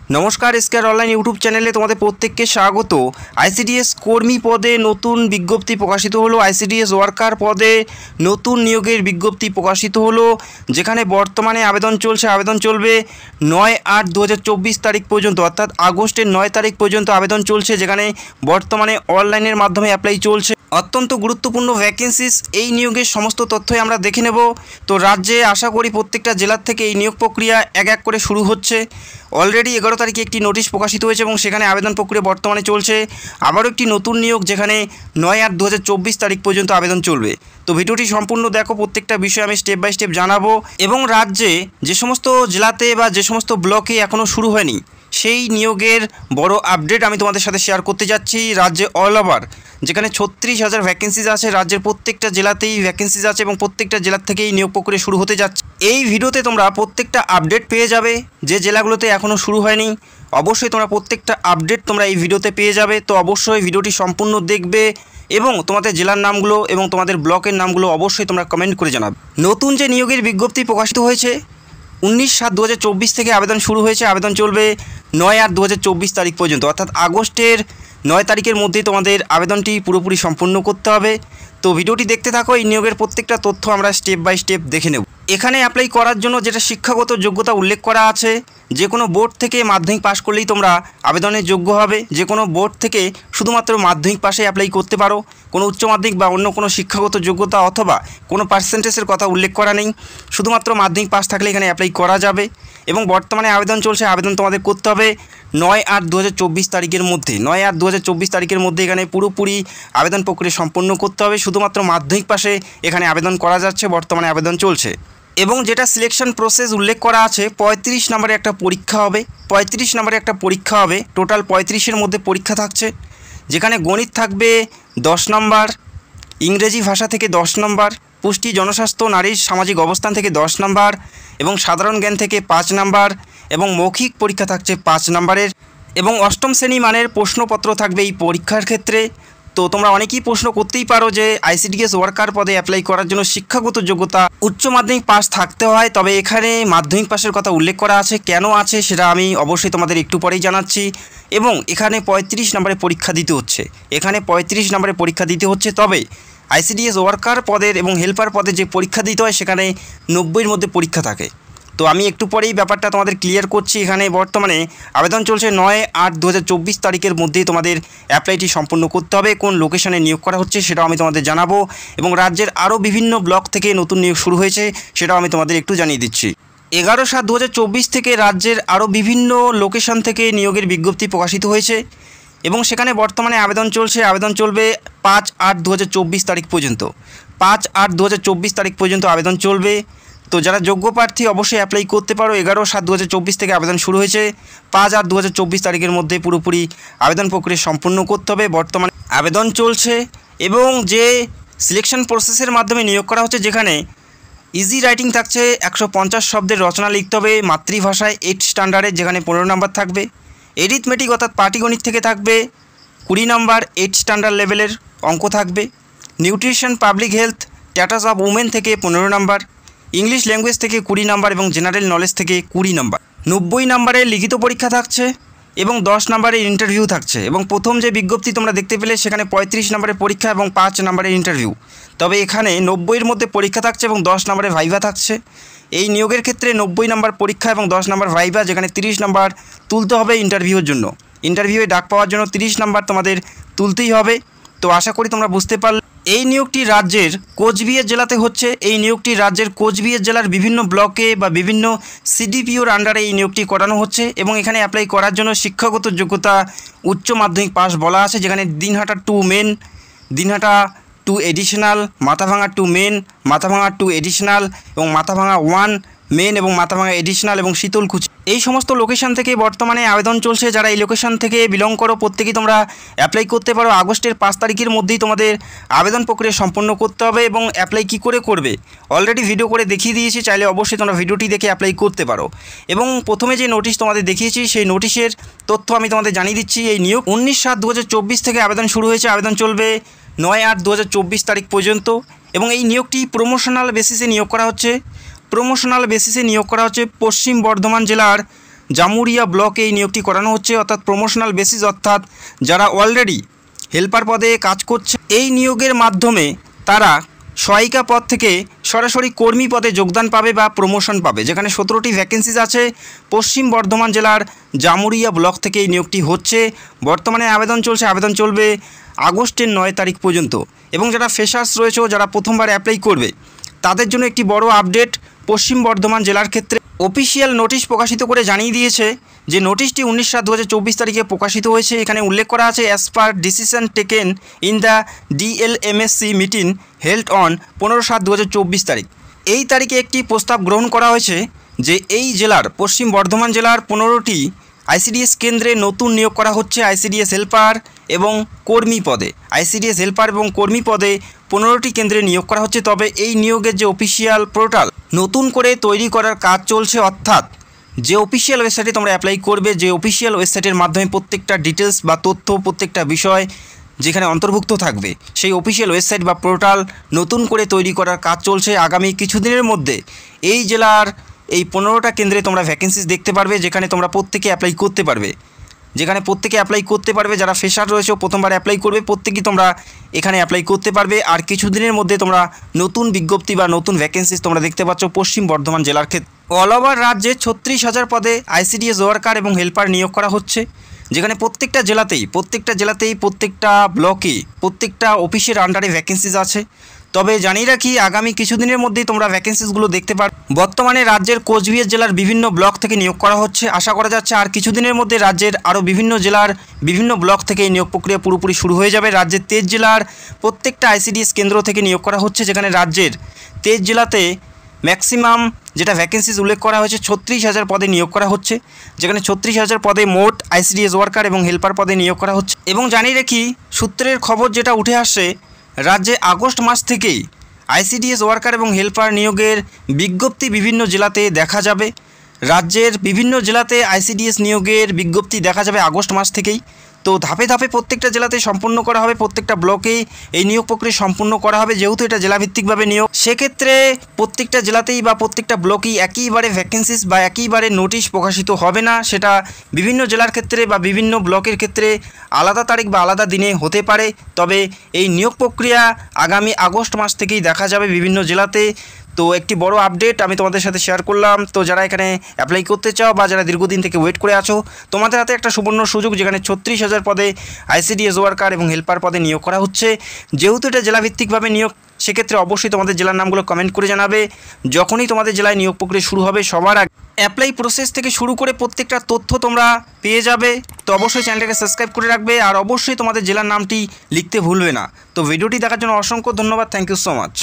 নমস্কার, এসকেআর online YouTube চ্যানেলে তোমাদের প্রত্যেককে স্বাগত। আইসিডিএস কর্মী পদে নতুন বিজ্ঞপ্তি প্রকাশিত হলো। আইসিডিএস ওয়ার্কার পদে নতুন নিয়োগের বিজ্ঞপ্তি প্রকাশিত হলো, যেখানে বর্তমানে আবেদন চলছে। আবেদন চলবে 9/8/2024 তারিখ পর্যন্ত, অর্থাৎ আগস্টের 9 তারিখ পর্যন্ত আবেদন চলছে, যেখানে বর্তমানে অনলাইনের মাধ্যমে অ্যাপ্লাই চলছে। অত্যন্ত গুরুত্বপূর্ণ ভ্যাকেন্সিস। এই নিয়োগের সমস্ত তথ্যই আমরা দেখে নেব। তো রাজ্যে আশা করি প্রত্যেকটা জেলার থেকে এই নিয়োগ প্রক্রিয়া এক এক করে শুরু হচ্ছে। অলরেডি 11 তারিখে একটি নোটিশ প্রকাশিত হয়েছে এবং সেখানে আবেদন প্রক্রিয়া বর্তমানে চলছে। আবারও একটি নতুন নিয়োগ, যেখানে 9/8/2024 তারিখ পর্যন্ত আবেদন চলবে। তো ভিডিওটি সম্পূর্ণ দেখো, প্রত্যেকটা বিষয় আমি স্টেপ বাই স্টেপ জানাবো। এবং রাজ্যে যে সমস্ত জেলাতে বা যে সমস্ত ব্লকে এখনও শুরু হয়নি, সেই নিয়োগের বড় আপডেট আমি তোমাদের সাথে শেয়ার করতে যাচ্ছি। রাজ্যে অল ওভার যেখানে 36,000 ভ্যাকেন্সিজ আছে, রাজ্যের প্রত্যেকটা জেলাতেই ভ্যাকেন্সিজ আছে এবং প্রত্যেকটা জেলার থেকেই নিয়োগ প্রক্রিয়া শুরু হতে যাচ্ছে। এই ভিডিওতে তোমরা প্রত্যেকটা আপডেট পেয়ে যাবে। যে জেলাগুলোতে এখনও শুরু হয়নি, অবশ্যই তোমরা প্রত্যেকটা আপডেট তোমরা এই ভিডিওতে পেয়ে যাবে। তো অবশ্যই ভিডিওটি সম্পূর্ণ দেখবে এবং তোমাদের জেলার নামগুলো এবং তোমাদের ব্লকের নামগুলো অবশ্যই তোমরা কমেন্ট করে জানাবে। নতুন যে নিয়োগের বিজ্ঞপ্তি প্রকাশিত হয়েছে, 19/7/2024 থেকে আবেদন শুরু হয়েছে। আবেদন চলবে 9/8/2024 তারিখ পর্যন্ত, অর্থাৎ আগস্টের 9 তারিখের মধ্যেই তোমাদের আবেদনটি পুরোপুরি সম্পূর্ণ করতে হবে। তো ভিডিওটি দেখতে থাকো, এই নিয়োগের প্রত্যেকটা তথ্য আমরা স্টেপ বাই স্টেপ দেখে নেব। এখানে অ্যাপ্লাই করার জন্য যেটা শিক্ষাগত যোগ্যতা উল্লেখ করা আছে, যে কোনো বোর্ড থেকে মাধ্যমিক পাশ করলেই তোমরা আবেদনের যোগ্য হবে। যে কোনো বোর্ড থেকে শুধুমাত্র মাধ্যমিক পাশে অ্যাপ্লাই করতে পারো। কোনো উচ্চ মাধ্যমিক বা অন্য কোনো শিক্ষাগত যোগ্যতা অথবা কোনো পার্সেন্টেজের কথা উল্লেখ করা নেই। শুধুমাত্র মাধ্যমিক পাশ থাকলে এখানে অ্যাপ্লাই করা যাবে। এবং বর্তমানে আবেদন চলছে। আবেদন তোমাদের করতে হবে 9/8/2024 তারিখের মধ্যে। 9/8/2024 তারিখের মধ্যে এখানে পুরোপুরি আবেদন প্রক্রিয়া সম্পন্ন করতে হবে। শুধুমাত্র মাধ্যমিক পাশে এখানে আবেদন করা যাচ্ছে। বর্তমানে আবেদন চলছে। এবং যেটা সিলেকশন প্রসেস উল্লেখ করা আছে, 35 নম্বরে একটা পরীক্ষা হবে। 35 নম্বরে একটা পরীক্ষা হবে। টোটাল 35-এর মধ্যে পরীক্ষা থাকছে, যেখানে গণিত থাকবে 10 নম্বর, ইংরেজি ভাষা থেকে 10 নম্বর, পুষ্টি, জনস্বাস্থ্য, নারীর সামাজিক অবস্থান থেকে 10 নম্বর, এবং সাধারণ জ্ঞান থেকে 5 নম্বর, এবং মৌখিক পরীক্ষা থাকছে 5 নম্বরের, এবং 8ম শ্রেণী মানের প্রশ্নপত্র থাকবে এই পরীক্ষার ক্ষেত্রে। তো তোমরা অনেকেই প্রশ্ন করতেই পারো যে আইসিডিএস ওয়ার্কার পদে অ্যাপ্লাই করার জন্য শিক্ষাগত যোগ্যতা উচ্চ মাধ্যমিক পাস থাকতে হয়, তবে এখানে মাধ্যমিক পাসের কথা উল্লেখ করা আছে। কেন আছে সেটা আমি অবশ্যই তোমাদের একটু পরেই জানাচ্ছি। এবং এখানে 35 নম্বরে পরীক্ষা দিতে হচ্ছে। এখানে 35 নম্বরে পরীক্ষা দিতে হচ্ছে। তবে আইসিডিএস ওয়ার্কার পদের এবং হেল্পার পদে যে পরীক্ষা দিতে হয়, সেখানে 90-এর মধ্যে পরীক্ষা থাকে। তো আমি একটু পরেই ব্যাপারটা তোমাদের ক্লিয়ার করছি। এখানে বর্তমানে আবেদন চলছে 9/8/2024 তারিখের মধ্যেই তোমাদের অ্যাপ্লাইটি সম্পূর্ণ করতে হবে। কোন লোকেশনে নিয়োগ করা হচ্ছে সেটাও আমি তোমাদের জানাবো। এবং রাজ্যের আরও বিভিন্ন ব্লক থেকে নতুন নিয়োগ শুরু হয়েছে, সেটাও আমি তোমাদের একটু জানিয়ে দিচ্ছি। 11/7/2024 থেকে রাজ্যের আরও বিভিন্ন লোকেশন থেকে নিয়োগের বিজ্ঞপ্তি প্রকাশিত হয়েছে এবং সেখানে বর্তমানে আবেদন চলছে। আবেদন চলবে 5/8/2024 তারিখ পর্যন্ত। 5/8/2024 তারিখ পর্যন্ত আবেদন চলবে। তো যারা যোগ্য প্রার্থী অবশ্যই অ্যাপ্লাই করতে পারো। 11/7/2024 থেকে আবেদন শুরু হয়েছে। 5/8/2024 তারিখের মধ্যে পুরোপুরি আবেদন প্রক্রিয়া সম্পূর্ণ করতে হবে। বর্তমানে আবেদন চলছে এবং যে সিলেকশন প্রসেসের মাধ্যমে নিয়োগ করা হচ্ছে, যেখানে ইজি রাইটিং থাকছে 150 শব্দের রচনা লিখতে হবে মাতৃভাষায় 8 স্ট্যান্ডার্ডের, যেখানে 15 নম্বর থাকবে। এরিথমেটিক অর্থাৎ পাটিগণিত থেকে থাকবে 20 নম্বর, 8 স্ট্যান্ডার্ড লেভেলের অঙ্ক থাকবে। Nutrition, public health, status of women থেকে 15 নম্বর, ইংলিশ ল্যাঙ্গুয়েজ থেকে 20 নম্বর এবং জেনারেল নলেজ থেকে 20 নম্বর। 90 নম্বরের লিখিত পরীক্ষা থাকছে এবং 10 নম্বরের ইন্টারভিউ থাকছে। এবং প্রথম যে বিজ্ঞপ্তি তোমরা দেখতে পেলে, সেখানে 35 নম্বরের পরীক্ষা এবং 5 নম্বরের ইন্টারভিউ। তবে এখানে 90-এর মধ্যে পরীক্ষা থাকছে এবং 10 নম্বরের ভাইভা থাকছে। এই নিয়োগের ক্ষেত্রে 90 নম্বর পরীক্ষা এবং 10 নম্বর ভাইভা, যেখানে 30 নম্বর তুলতে হবে ইন্টারভিউর জন্য। ইন্টারভিউয়ে ডাক পাওয়ার জন্য 30 নম্বর তোমাদের তুলতেই হবে। তো আশা করি তোমরা বুঝতে পারলে। এই নিয়োগটি রাজ্যের কোচবিহার জেলাতে হচ্ছে। এই নিয়োগটি রাজ্যের কোচবিহার জেলার বিভিন্ন ব্লকে বা বিভিন্ন সিডিপিওর আন্ডারে এই নিয়োগটি করানো হচ্ছে। এবং এখানে অ্যাপ্লাই করার জন্য শিক্ষাগত যোগ্যতা উচ্চ মাধ্যমিক পাস বলা আছে, যেখানে Dinhata 2 main, Dinhata 2 additional, Mathabhanga 2 main, Mathabhanga 2 additional এবং মাথাভাঙা 1 মেন এবং মাথাভাঙা এডিশনাল এবং শীতলকুচি, এই সমস্ত লোকেশন থেকে বর্তমানে আবেদন চলছে। যারা এই লোকেশন থেকে বিলং করো, প্রত্যেকেই তোমরা অ্যাপ্লাই করতে পারো। আগস্টের 5 তারিখের মধ্যেই তোমাদের আবেদন প্রক্রিয়া সম্পন্ন করতে হবে। এবং অ্যাপ্লাই কী করে করবে অলরেডি ভিডিও করে দেখিয়ে দিয়েছি, চাইলে অবশ্যই তোমরা ভিডিওটি দেখে অ্যাপ্লাই করতে পারো। এবং প্রথমে যে নোটিশ তোমাদের দেখিয়েছি, সেই নোটিশের তথ্য আমি তোমাদের জানিয়ে দিচ্ছি। এই নিয়োগ 19/7/2024 থেকে আবেদন শুরু হয়েছে। আবেদন চলবে 9/8/2024 তারিখ পর্যন্ত। এবং এই নিয়োগটি প্রমোশনাল বেসিসে নিয়োগ করা হচ্ছে। পশ্চিম বর্ধমান জেলার জামুরিয়া ব্লকে এই নিয়োগটি করানো হচ্ছে, অর্থাৎ প্রমোশনাল বেসিস, অর্থাৎ যারা অলরেডি হেল্পার পদে কাজ করছে এই নিয়োগের মাধ্যমে তারা সহায়িকা পদ থেকে সরাসরি কর্মী পদে যোগদান পাবে বা প্রমোশন পাবে। যেখানে 17টি ভ্যাকেন্সিজ আছে। পশ্চিম বর্ধমান জেলার জামুরিয়া ব্লক থেকে এই নিয়োগটি হচ্ছে। বর্তমানে আবেদন চলছে, আবেদন চলবে আগস্টের 9 তারিখ পর্যন্ত। এবং যারা ফ্রেশার্স রয়েছে, যারা প্রথমবার অ্যাপ্লাই করবে, তাদের জন্য একটি বড় আপডেট। পশ্চিম বর্ধমান জেলার ক্ষেত্রে অফিসিয়াল নোটিশ প্রকাশিত করে জানিয়ে দিয়েছে যে নোটিশটি 19/7/2024 তারিখে প্রকাশিত হয়েছে। এখানে উল্লেখ করা আছে as per decision taken in the DLMSC meeting held on 15/7/2024 তারিখ। এই তারিখে একটি প্রস্তাব গ্রহণ করা হয়েছে যে এই জেলার পশ্চিম বর্ধমান জেলার 15টি ICDS কেন্দ্রে নতুন নিয়োগ করা হচ্ছে ICDS হেল্পার এবং কর্মী পদে। ICDS হেল্পার এবং কর্মী পদে 15টি কেন্দ্রে নিয়োগ করা হচ্ছে। তবে এই নিয়োগের যে অফিসিয়াল পোর্টাল নতুন করে তৈরি করার কাজ চলছে, অর্থাৎ যে অফিসিয়াল ওয়েবসাইটে তোমরা অ্যাপ্লাই করবে, যে অফিসিয়াল ওয়েবসাইটের মাধ্যমে প্রত্যেকটা ডিটেলস বা তথ্য, প্রত্যেকটা বিষয় যেখানে অন্তর্ভুক্ত থাকবে, সেই অফিসিয়াল ওয়েবসাইট বা পোর্টাল নতুন করে তৈরি করার কাজ চলছে। আগামী কিছুদিনের মধ্যে এই জেলার এই 15টা কেন্দ্রে তোমরা ভ্যাকেন্সিস দেখতে পারবে, যেখানে তোমরা প্রত্যেকে অ্যাপ্লাই করতে পারবে। যারা ফ্রেশার রয়েছে, প্রথমবার অ্যাপ্লাই করবে, প্রত্যেকেই তোমরা এখানে অ্যাপ্লাই করতে পারবে। আর কিছুদিনের মধ্যে তোমরা নতুন বিজ্ঞপ্তি বা নতুন ভ্যাকেন্সিস তোমরা দেখতে পাচ্ছ পশ্চিম বর্ধমান জেলার ক্ষেত্রে। অল ওভার রাজ্যে 36,000 পদে ICDS ওয়ার্কার এবং হেল্পার নিয়োগ করা হচ্ছে, যেখানে প্রত্যেকটা জেলাতেই প্রত্যেকটা ব্লকে প্রত্যেকটা অফিসের আন্ডারে ভ্যাকেন্সিস আছে। তবে জানিয়ে রাখি, আগামী কিছুদিনের মধ্যেই তোমরা ভ্যাকেন্সিসগুলো দেখতে পারবে। বর্তমানে রাজ্যের কোচবিহার জেলার বিভিন্ন ব্লক থেকে নিয়োগ করা হচ্ছে। আশা করা যাচ্ছে আর কিছুদিনের মধ্যে রাজ্যের আরও বিভিন্ন জেলার বিভিন্ন ব্লক থেকে এই নিয়োগ প্রক্রিয়া পুরোপুরি শুরু হয়ে যাবে। রাজ্যের 23 জেলার প্রত্যেকটা ICDS কেন্দ্র থেকে নিয়োগ করা হচ্ছে, যেখানে রাজ্যের 23 জেলাতে ম্যাক্সিমাম যেটা ভ্যাকেন্সিস উল্লেখ করা হয়েছে 36,000 পদে নিয়োগ করা হচ্ছে, যেখানে 36,000 পদে মোট ICDS ওয়ার্কার এবং হেল্পার পদে নিয়োগ করা হচ্ছে। এবং জানিয়ে রাখি, সূত্রের খবর যেটা উঠে আসছে, রাজ্যে আগস্ট মাস থেকেই ICDS ওয়ার্কার এবং হেল্পার নিয়োগের বিজ্ঞপ্তি বিভিন্ন জেলাতে দেখা যাবে। রাজ্যের বিভিন্ন জেলাতে ICDS নিয়োগের বিজ্ঞপ্তি দেখা যাবে আগস্ট মাস থেকেই। তো ধাপে ধাপে প্রত্যেকটা জেলাতে সম্পূর্ণ করা হবে, প্রত্যেকটা ব্লকেই এই নিয়োগ প্রক্রিয়া সম্পূর্ণ করা হবে। যেহেতু এটা জেলাভিত্তিকভাবে নিয়োগ, সেক্ষেত্রে প্রত্যেকটা জেলাতেই বা প্রত্যেকটা ব্লকেই একইবারে ভ্যাকেন্সিস বা একইবারে নোটিশ প্রকাশিত হবে না। সেটা বিভিন্ন জেলার ক্ষেত্রে বা বিভিন্ন ব্লকের ক্ষেত্রে আলাদা তারিখ বা আলাদা দিনে হতে পারে। তবে এই নিয়োগ প্রক্রিয়া আগামী আগস্ট মাস থেকেই দেখা যাবে বিভিন্ন জেলাতে। তো একটি বড় আপডেট আমি তোমাদের সাথে শেয়ার করলাম। তো যারা এখানে অ্যাপ্লাই করতে চাও বা যারা দীর্ঘদিন থেকে ওয়েট করে আছো, তোমাদের হাতে একটা সুবর্ণ সুযোগ, যেখানে 36,000 পদে ICDS ওয়ার্কার এবং হেল্পার পদে নিয়োগ করা হচ্ছে। যেহেতু এটা জেলাভিত্তিকভাবে নিয়োগ, সেক্ষেত্রে অবশ্যই তোমাদের জেলার নামগুলো কমেন্ট করে জানাবে। যখনই তোমাদের জেলায় নিয়োগ প্রক্রিয়া শুরু হবে, সবার আগে অ্যাপ্লাই প্রসেস থেকে শুরু করে প্রত্যেকটা তথ্য তোমরা পেয়ে যাবে। তো অবশ্যই চ্যানেলটাকে সাবস্ক্রাইব করে রাখবে, আর অবশ্যই তোমাদের জেলার নামটি লিখতে ভুলবে না। তো ভিডিওটি দেখার জন্য অসংখ্য ধন্যবাদ। Thank you so much.